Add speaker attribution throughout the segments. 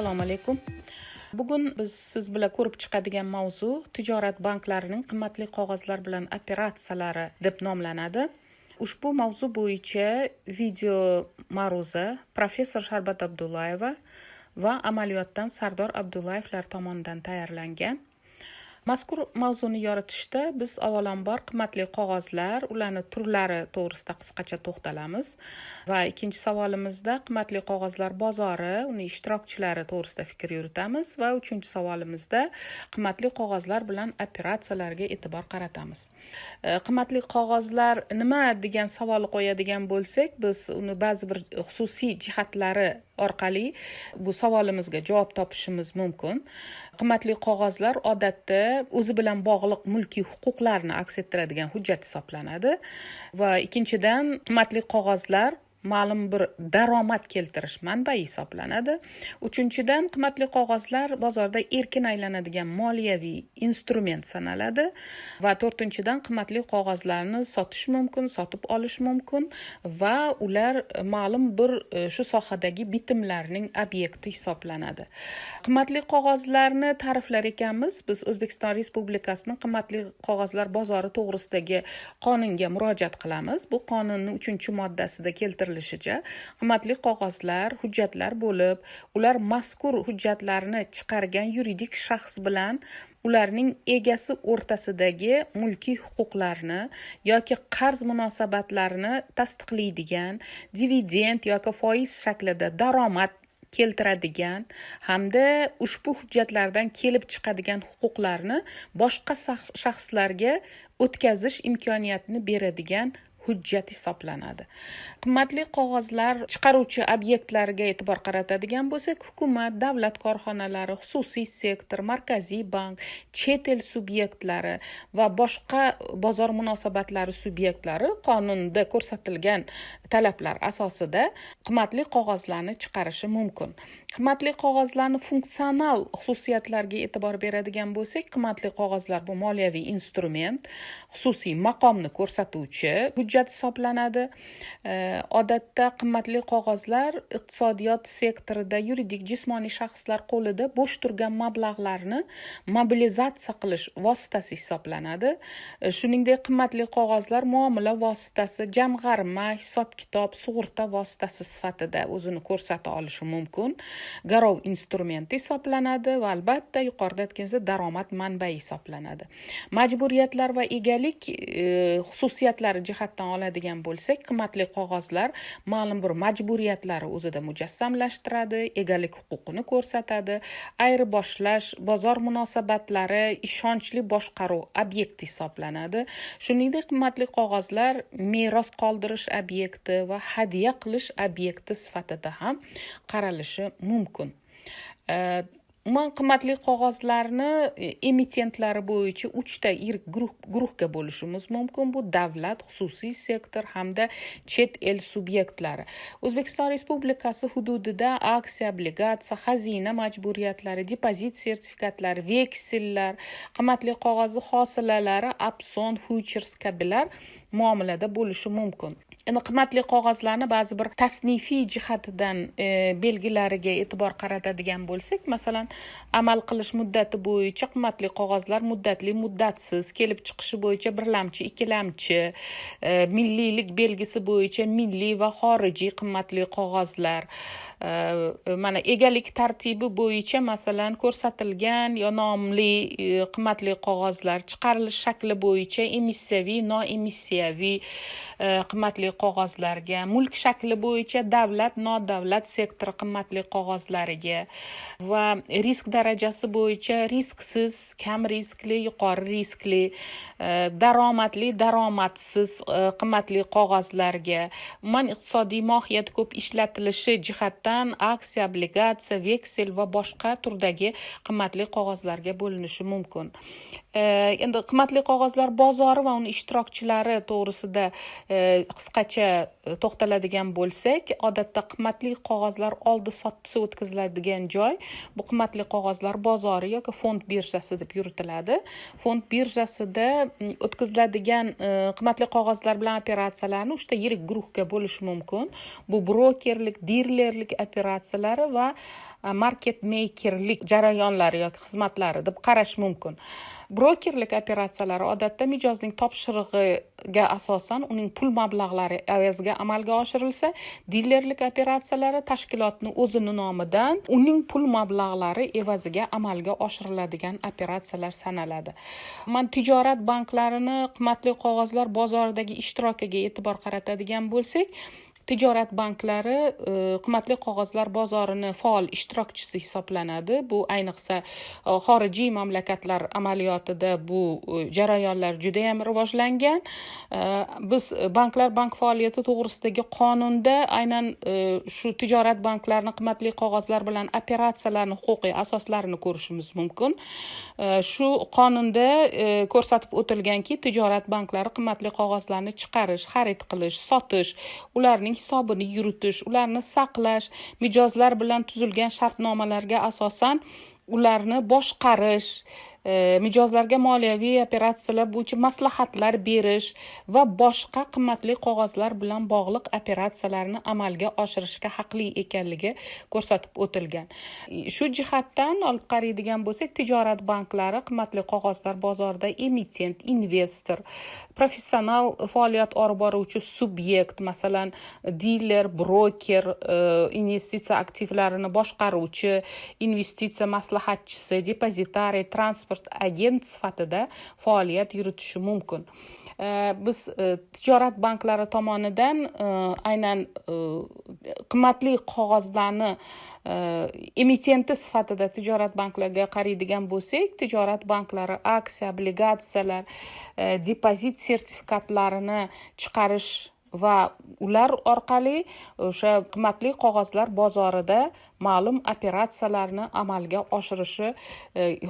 Speaker 1: Assalomu alaykum. Bugun biz siz bilan ko'rib chiqadigan mavzu tijorat banklarining qimmatli qog'ozlar bilan operatsiyalari deb nomlanadi. Ushbu mavzu bo'yicha video ma'ruza professor Sharbat Abdullayeva va amaliyotdan Sardor Abdullayevlar tomonidan tayyorlangan. Mazkur mavzuni yoritishda biz avvalambor qimmatli qog'ozlar, ularning turlari to'g'risida qisqacha to'xtalamiz va ikkinchi savolimizda qimmatli qog'ozlar bozori, uning ishtirokchilari to'g'risida fikr yuritamiz va uchinchi savolimizda qimmatli qog'ozlar bilan operatsiyalarga e'tibor qaratamiz. Qimmatli qog'ozlar nima degan savol qo'yadigan bo'lsak, biz uni ba'zi bir xususiy jihatlari orqali bu savolimizga javob topishimiz mumkin. Qimmatli qog'ozlar odatda o'zi bilan bog'liq mulkiy huquqlarni aks ettiradigan hujjat hisoblanadi va ikkinchidan qimmatli qog'ozlar ma'lum bir daromad keltirish manbai hisoblanadi. Uchinchidan qimmatli qog'ozlar bozorda erkin aylanadigan moliyaviy instrument sanaladi va to'rtinchidan qimmatli qog'ozlarni sotish mumkin, sotib olish mumkin va ular ma'lum bir shu sohadagi bitimlarning obyekti hisoblanadi. Qimmatli qog'ozlarni ta'riflar ekanmiz. Biz O'zbekiston Respublikasining qimmatli qog'ozlar bozori to'g'risidagi qonunga murojaat qilamiz. Bu qonunning 3-moddasida keltirilgan qimmatli qog'ozlar hujjatlar bo'lib, ular mazkur hujjatlarni chiqargan yuridik shaxs bilan ularning egasi o'rtasidagi mulkiy huquqlarni yoki qarz munosabatlarini tasdiqlaydigan, dividend yoki foiz shaklida daromad keltiradigan hamda ushbu hujjatlardan kelib chiqadigan huquqlarni boshqa shaxslarga o'tkazish imkoniyatini beradigan hujjat hisoblanadi. Qimmatli qog'ozlar chiqaruvchi obyektlarga e'tibor qaratadigan bo'lsak, hukumat, davlat korxonalari, xususiy sektor, markaziy bank, chet el subyektlari va boshqa bozor munosabatlari subyektlari qonunda ko'rsatilgan talablar asosida qimmatli qog'ozlarni chiqarishi mumkin. Qimmatli qog'ozlarni funksional xususiyatlariga e'tibor beradigan bo'lsak, qimmatli qog'ozlar bu moliyaviy instrument, xususiy maqomni ko'rsatuvchi hujjat hisoblanadi. Odatda qimmatli qog'ozlar iqtisodiyot sektorida yuridik jismoniy shaxslar qo'lida bo'sh turgan mablag'larni mobilizatsiya qilish vositasi hisoblanadi. Shuningdek, qimmatli qog'ozlar muomala vositasi, jamg'arma, hisob-kitob, sug'urta vositasi sifatida o'zini ko'rsata olishi mumkin. Garov instrumenti hisoblanadi va albatta yuqorida aytganimizdek daromad manbai hisoblanadi. Majburiyatlar va egalik xususiyatlari jihatdan oladigan bo'lsak, qimmatli qog'ozlar ma'lum bir majburiyatlari o'zida mujassamlashtiradi, egalik huquqini ko'rsatadi, ayirboshlash, bozor munosabatlari, ishonchli boshqaruv obyekti hisoblanadi. Shuningdek, qimmatli qog'ozlar meros qoldirish obyekti va hadya qilish obyekti sifatida ham qaralishi mumkin. Qimmatli qog'ozlarni emitentlari bo'yicha 3 ta yirik guruhga bo'lishimiz mumkin. Bu davlat, xususiy sektor hamda chet el subyektlari. O'zbekiston Respublikasi hududida aksiya, obligatsiya, xazina majburiyatlari, depozit sertifikatlari, veksellar, qimmatli qog'oz hosilalari, opsion, futures kabilar muomalada bo'lishi mumkin. Qimmatli qog'ozlarni ba'zi bir tasnifiy jihatidan belgilariga e'tibor qaratadigan bo'lsak, masalan, amal qilish muddati bo'yicha qimmatli qog'ozlar muddatli, muddatsiz, kelib chiqishi bo'yicha birlamchi, ikkilamchi, milliylik belgisi bo'yicha milliy va xorijiy qimmatli qog'ozlar, mana egalik tartibi bo'yicha masalan ko'rsatilgan yo nomli qimmatli qog'ozlar, chiqarilish shakli bo'yicha emissiyaviy, noemissiyaviy qimmatli qog'ozlarga, mulk shakli bo'yicha davlat, nodavlat sektor qimmatli qog'ozlariga va risk darajasi bo'yicha risksiz, kam riskli, yuqori riskli, daromadli, daromadsiz qimmatli qog'ozlarga, umuman iqtisodiy mohiyat ko'p ishlatilishi jihatdan aksiya, obligatsiya, veksel va boshqa turdagi qimmatli qog'ozlarga bo'linishi mumkin. Endi qimmatli qog'ozlar bozori va uning ishtirokchilari to'g'risida qisqacha to'xtaladigan bo'lsak, odatda qimmatli qog'ozlar oldi-sottisi o'tkaziladigan joy bu qimmatli qog'ozlar bozori yoki fond birjasi deb yuritiladi. Fond birjasida o'tkaziladigan qimmatli qog'ozlar bilan operatsiyalarni 3 ta yirik guruhga bo'lish mumkin. Bu brokerlik, dilerlik operatsiyalari va market makerlik jarayonlari yoki xizmatlari deb qarash mumkin. Brokerlik operatsiyalari odatda mijozning topshirig'iga asosan uning pul mablag'lari evaziga amalga oshirilsa, dilerlik operatsiyalari tashkilotni o'zining nomidan uning pul mablag'lari evaziga amalga oshiriladigan operatsiyalar sanaladi. Tijorat banklarini qimmatli qog'ozlar bozoridagi ishtirokiga e'tibor qaratadigan bo'lsak, tijorat banklari qimmatli qog'ozlar bozorini faol ishtirokchisi hisoblanadi. Bu ayniqsa xorijiy mamlakatlar amaliyotida bu jarayonlar juda ham rivojlangan. Biz bank faoliyati to'g'risidagi qonunda aynan shu tijorat banklarini qimmatli qog'ozlar bilan operatsiyalarni huquqiy asoslarini ko'rishimiz mumkin. Shu qonunda ko'rsatib o'tilganki, tijorat banklari qimmatli qog'ozlarni chiqarish, xarid qilish, sotish, ularning hisobini yuritish, ularni saqlash, mijozlar bilan tuzilgan shartnomalarga asosan ularni boshqarish, mijozlarga moliyaviy operatsiyalar bo'yicha maslahatlar berish va boshqa qimmatli qog'ozlar bilan bog'liq operatsiyalarni amalga oshirishga haqli ekanligi ko'rsatib o'tilgan. Shu jihatdan olib qaraydigan bo'lsak, tijorat banklari qimmatli qog'ozlar bozorida emitent, investor, professional faoliyat olib boruvchi subyekt, masalan, diler, broker, investitsiya aktivlarini boshqaruvchi, investitsiya maslahatchisi, depozitariy, transport agent sifatida faoliyat yuritishi mumkin. Biz tijorat banklari tomonidan aynan qimmatli qog'ozlarni emitenti sifatida tijorat banklariga qaraydigan bo'lsak, tijorat banklari aksiya, obligatsiyalar, depozit sertifikatlarini chiqarish va ular orqali o'sha qimmatli qog'ozlar bozorida ma'lum operatsiyalarni amalga oshirishi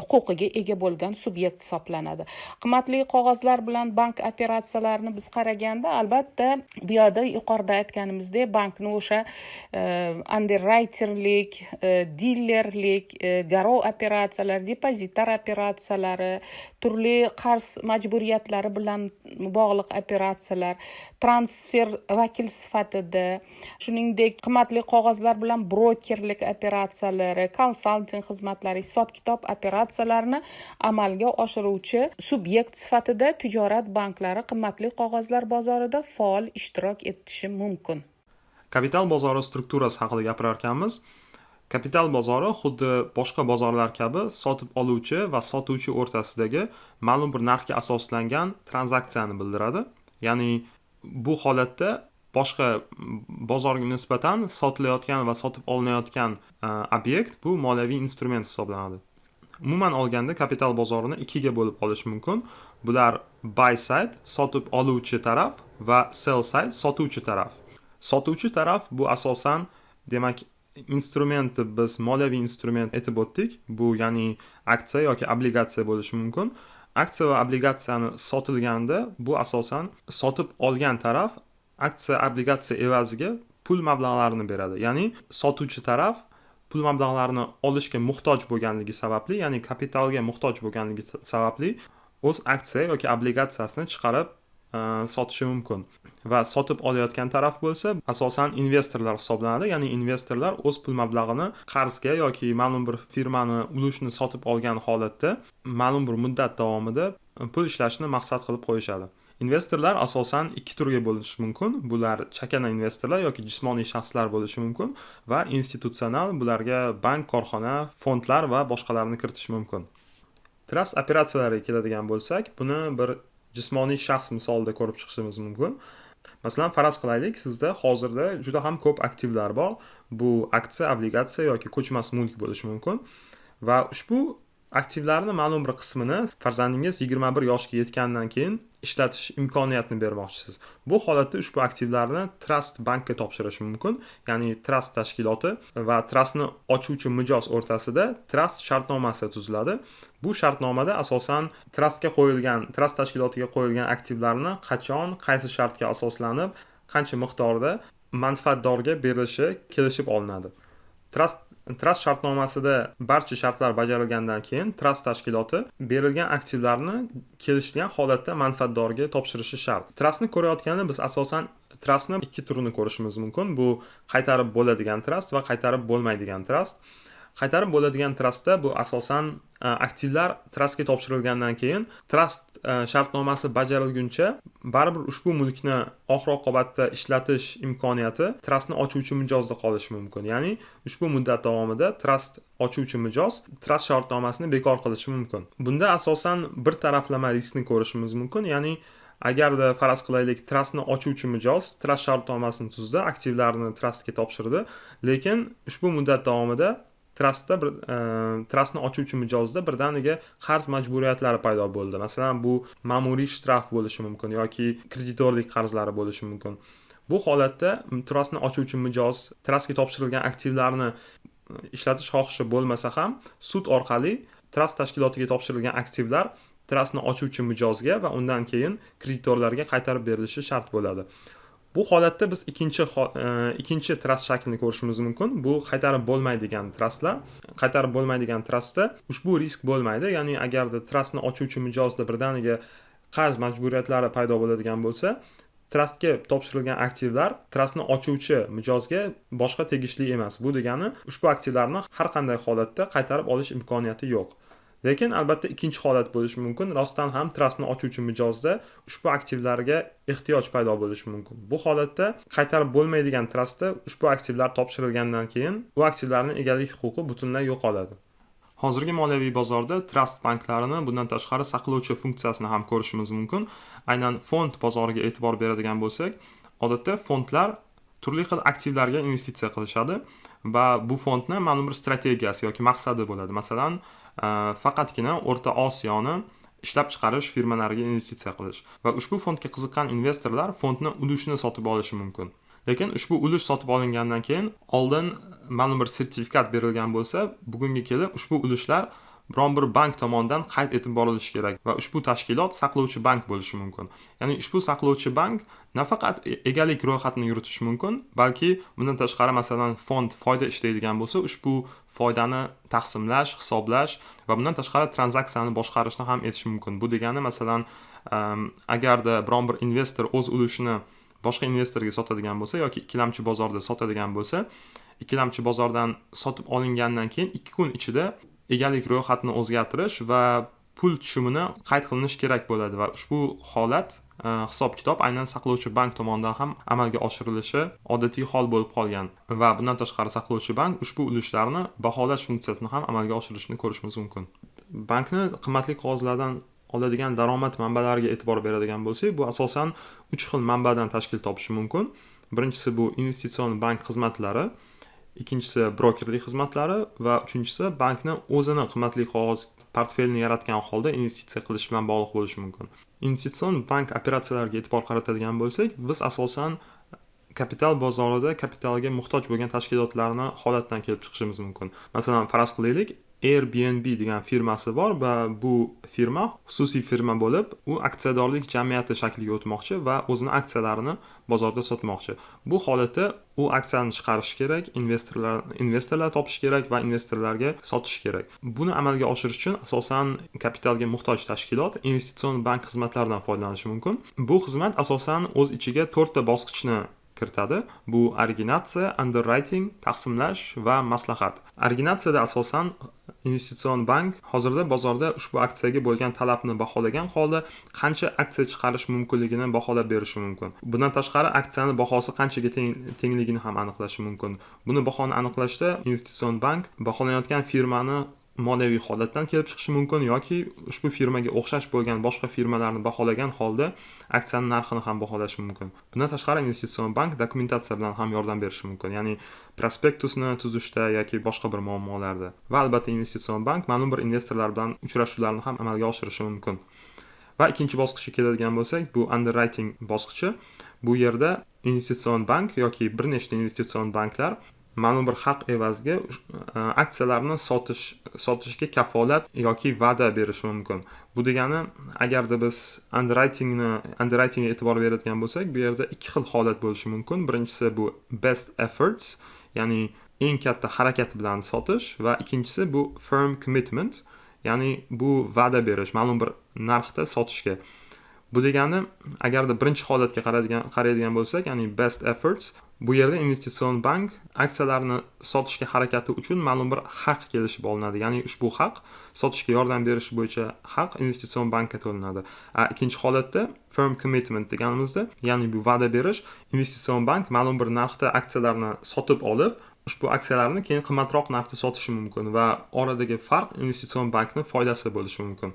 Speaker 1: huquqiga ega bo'lgan subyekt hisoblanadi. Qimmatli qog'ozlar bilan bank operatsiyalarini biz qaraganda, albatta, bu yerda yuqorida aytganimizdek, bankni o'sha underwriterlik, dilerlik, garov operatsiyalari, depozitar operatsiyalari, turli qarz majburiyatlari bilan bog'liq operatsiyalar, transfer vakil sifatida, shuningdek qimmatli qog'ozlar bilan brokerlik operatsiyalari, konsalting xizmatlari, hisob-kitob operatsiyalarini amalga oshiruvchi subyekt sifatida tijorat banklari qimmatli qog'ozlar bozorida faol ishtirok etishi mumkin.
Speaker 2: Kapital bozori strukturasi haqida gapirar ekanmiz. Kapital bozori xuddi boshqa bozorlar kabi sotib oluvchi va sotuvchi o'rtasidagi ma'lum bir narxga asoslangan tranzaksiyani bildiradi. Ya'ni bu holatda boshqa bozorga nisbatan sotilayotgan va sotib olinayotgan obyekt bu moliyaviy instrument hisoblanadi. Umuman olganda kapital bozorini ikkiga bo'lib olish mumkin. Bular buy side, sotib oluvchi taraf, va sell side, sotuvchi taraf. Sotuvchi taraf bu asosan, demak, instrumentni biz moliyaviy instrument etib o'tdik. Bu ya'ni aksiya yoki obligatsiya bo'lishi mumkin. Aksiya va obligatsiyani sotilganda bu asosan sotib olgan taraf aksiya obligatsiya evaziga pul mablag'larini beradi. Ya'ni sotuvchi taraf pul mablag'larini olishga muhtoj bo'lganligi sababli, ya'ni kapitalga muhtoj bo'lganligi sababli o'z aksiya yoki obligatsiyasini chiqarib sotishi mumkin. Va sotib olayotgan taraf bo'lsa, asosan investorlar hisoblanadi. Ya'ni investorlar o'z pul mablag'ini qarzga yoki ma'lum bir firmani ulushini sotib olgan holatda ma'lum bir muddat davomida pul ishlashni maqsad qilib qo'yishadi. Investorlar asosan ikki turga bo'linishi mumkin. Bular chakana investorlar yoki jismoniy shaxslar bo'lishi mumkin va institutsional, bularga bank, korxona, fondlar va boshqalarni kiritish mumkin. Trust operatsiyalariga keladigan bo'lsak, buni bir jismoniy shaxs misolida ko'rib chiqishimiz mumkin. Masalan, faraz qilaylik, sizda hozirda juda ham ko'p aktivlar bor. Bu aksiya, obligatsiya yoki ko'chmas mulk bo'lishi mumkin va ushbu aktivlarni ma'lum bir qismini farzandingiz 21 yoshga yetgandan keyin ishlatish imkoniyatini bermoqchisiz. Bu holatda ushbu aktivlarni Trust bankka topshirish mumkin. Ya'ni Trust tashkiloti va Trustni ochuvchi mijoz o'rtasida Trust shartnomasi tuziladi. Bu shartnomada asosan Trust tashkilotiga qo'yilgan aktivlarni qachon, qaysi shartga asoslanib, qancha miqdorda manfaatdorga berilishi kelishib olinadi. Trust shartnomasida barcha shartlar bajarilgandan keyin Trust tashkiloti berilgan aktivlarni kelishilgan holatda manfaatdorga topshirishi shart. Trustni ko'rayotganda biz asosan trustni ikki turini ko'rishimiz mumkin. Bu qaytarib bo'ladigan trust va qaytarib bo'lmaydigan trust. Qaytarib bo'ladigan trustda bu asosan aktivlar trustga topshirilgandan keyin trust shartnomasi bajarilguncha baribir ushbu mulkni oxir oqibatda ishlatish imkoniyati trustni ochuvchi mijozda qolishi mumkin. Ya'ni ushbu muddat davomida trust ochuvchi mijoz trust shartnomasini bekor qilishi mumkin. Bunda asosan bir taraflama riskni ko'rishimiz mumkin. Ya'ni agarda faraz qilaylik, trustni ochuvchi mijoz trust shartnomasini tuzdi, aktivlarni trustga topshirdi, lekin ushbu muddat davomida trustni ochuvchi mijozda birdaniga qarz majburiyatlari paydo bo'ldi. Masalan, bu ma'muriy shtraf bo'lishi mumkin yoki kreditorlik qarzlari bo'lishi mumkin. Bu holatda trustni ochuvchi mijoz trustga topshirilgan aktivlarni ishlatish xohishi bo'lmasa ham sud orqali trust tashkilotiga topshirilgan aktivlar trustni ochuvchi mijozga va undan keyin kreditorlarga qaytarib berilishi shart bo'ladi. Bu holatda biz ikkinchi trust shaklini ko'rishimiz mumkin. Bu qaytarib bo'lmaydigan trustlar. Qaytarib bo'lmaydigan trustda ushbu risk bo'lmaydi. Ya'ni agarda trustni ochuvchi mijozda birdaniga qarz majburiyatlari paydo bo'ladigan bo'lsa, trustga topshirilgan aktivlar trustni ochuvchi mijozga boshqa tegishli emas. Bu degani ushbu aktivlarni har qanday holatda qaytarib olish imkoniyati yo'q. Lekin albatta ikkinchi holat bo'lishi mumkin. Rostdan ham trustni ochuvchi mijozda ushbu aktivlarga ehtiyoj paydo bo'lishi mumkin. Bu holatda qaytarib bo'lmaydigan trustda ushbu aktivlar topshirilgandan keyin u aktivlarning egalik huquqi butunlay yo'qoladi. Hozirgi moliyaviy bozorda trust banklarini bundan tashqari saqlovchi funksiyasini ham ko'rishimiz mumkin. Aynan fond bozoriga e'tibor beradigan bo'lsak, odatda fondlar turli xil aktivlarga investitsiya qilishadi va bu fondning ma'lum bir strategiyasi yoki maqsadi bo'ladi. Masalan, faqatgina O'rta Osiyoni ishlab chiqarish firmalariga investitsiya qilish va ushbu fondga qiziqqan investorlar fondni ulushini sotib olishi mumkin. Lekin ushbu ulush sotib olingandan keyin oldin ma'lum bir sertifikat berilgan bo'lsa, bugunga kelib ushbu ulushlar biron bir bank tomonidan qayd etib borilishi kerak va ushbu tashkilot saqlovchi bank bo'lishi mumkin. Ya'ni ushbu saqlovchi bank nafaqat egalik ro'yxatini yuritishi mumkin, balki bundan tashqari masalan fond foyda ishlaydigan bo'lsa, ushbu foydani taqsimlash, hisoblash va bundan tashqari tranzaksiyani boshqarishni ham etishi mumkin. Bu degani masalan agarda biron bir investor o'z ulushini boshqa investorga sotadigan bo'lsa yoki ikkilamchi bozorda sotadigan bo'lsa, ikkilamchi bozordan sotib olingandan keyin 2 kun ichida egalik ro'yxatini o'zgartirish va pul tushumini qayd qilinish kerak bo'ladi va ushbu holat hisob-kitob aynan saqlovchi bank tomonidan ham amalga oshirilishi odatiy hol bo'lib qolgan va bundan tashqari saqlovchi bank ushbu ulushlarni baholash funksiyasini ham amalga oshirishini ko'rishimiz mumkin. Bankni qimmatli qog'ozlardan oladigan daromad manbalariga e'tibor beradigan bo'lsak, bu asosan 3 xil manbadan tashkil topishi mumkin. Birinchisi bu investitsion bank xizmatlari, ikkinchisi brokerlik xizmatlari va uchinchisi bankning o'zini qimmatli qog'oz portfelini yaratgan holda investitsiya qilish bilan bog'liq bo'lishi mumkin. Investitsion bank operatsiyalariga e'tibor qaratadigan bo'lsak, biz asosan kapital bozorida kapitalga muhtoj bo'lgan tashkilotlarni holatdan kelib chiqishimiz mumkin. Masalan, faraz qilaylik, Airbnb degan firmasi bor va bu firma xususiy firma bo'lib, u aksiyadorlik jamiyati shakliga o'tmoqchi va o'zini aksiyalarini bozorda sotmoqchi. Bu holatda u aksiyani chiqarish kerak, investorlar topish kerak va investorlarga sotish kerak. Buni amalga oshirish uchun asosan kapitalga muhtoj tashkilot investitsion bank xizmatlaridan foydalanishi mumkin. Bu xizmat asosan o'z ichiga 4 ta bosqichni kiritadi. Bu originatsiya, underwriting, taqsimlash va maslahat. Originatsiyada asosan investitsion bank hozirda bozorda ushbu aksiyaga bo'lgan talabni baholagan holda qancha aksiya chiqarish mumkinligini baholab berishi mumkin. Bundan tashqari aksiyani bahosi qanchaga tengligini ham aniqlashi mumkin. Buni bahoni aniqlashda investitsion bank baholanayotgan firmani moliyaviy holatdan kelib chiqishi mumkin yoki ushbu firmaga o'xshash bo'lgan boshqa firmalarni baholagan holda aksiyaning narxini ham baholashi mumkin. Bundan tashqari investitsion bank dokumentatsiya bilan ham yordam berishi mumkin, ya'ni prospektusni tuzishda yoki boshqa bir muammolarda. Va albatta investitsion bank ma'lum bir investorlar bilan uchrashuvlarni ham amalga oshirishi mumkin. Va ikkinchi bosqichga keladigan bo'lsak, bu underwriting bosqichi. Bu yerda investitsion bank yoki bir nechta investitsion banklar ma'lum bir haq evaziga aksiyalarni sotishga kafolat yoki va'da berishi mumkin. Bu degani, agarda biz underwritingga e'tibor beradigan bo'lsak, bu yerda 2 xil holat bo'lishi mumkin. Birinchisi bu best efforts, ya'ni eng katta harakat bilan sotish va ikkinchisi bu firm commitment, ya'ni bu va'da berish, ma'lum bir narxda sotishga. Bu degani, agarda birinchi holatga qaraydigan bo'lsak, ya'ni best efforts, bu yerda investitsion bank aksiyalarni sotishga harakati uchun ma'lum bir haq kelishib olinadi. Ya'ni ushbu haq sotishga yordam berish bo'yicha haq investitsion bankka to'lanadi. Ikkinchi holatda firm commitment deganimizda, ya'ni bu va'da berish, investitsion bank ma'lum bir narxda aksiyalarni sotib olib, ushbu aksiyalarni keyin qimmatroq narxda sotishi mumkin va oradagi farq investitsion bankning foydasi bo'lishi mumkin.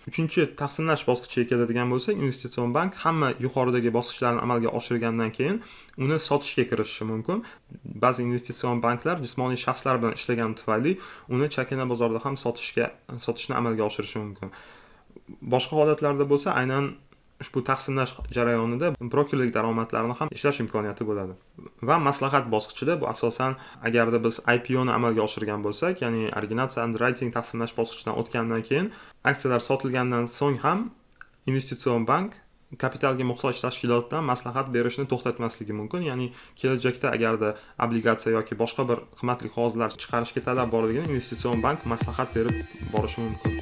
Speaker 2: Uchinchi taqsimlash bosqichiga keladigan bo'lsak, investitsion bank hamma yuqoridagi bosqichlarni amalga oshirgandan keyin uni sotishga kirishishi mumkin. Ba'zi investitsion banklar jismoniy shaxslar bilan ishlagani tufayli uni chakana bozorda ham sotishni amalga oshirishi mumkin. Boshqa holatlarda bo'lsa, aynan ushbu taqsimlash jarayonida brokerlik daromadlarini ham ishlash imkoniyati bo'ladi. Va maslahat bosqichida bu asosan agarda biz IPO ni amalga oshirgan bo'lsak, ya'ni originatsiya underwriting taqsimlash bosqichidan o'tgandan keyin aksiyalar sotilgandan so'ng ham investitsion bank kapitalga muhtoj tashkilotdan maslahat berishni to'xtatmasligi mumkin. Ya'ni kelajakda agarda obligatsiya yoki boshqa bir qimmatli qog'ozlar chiqarishga talab borligini investitsion bank maslahat berib borishi mumkin.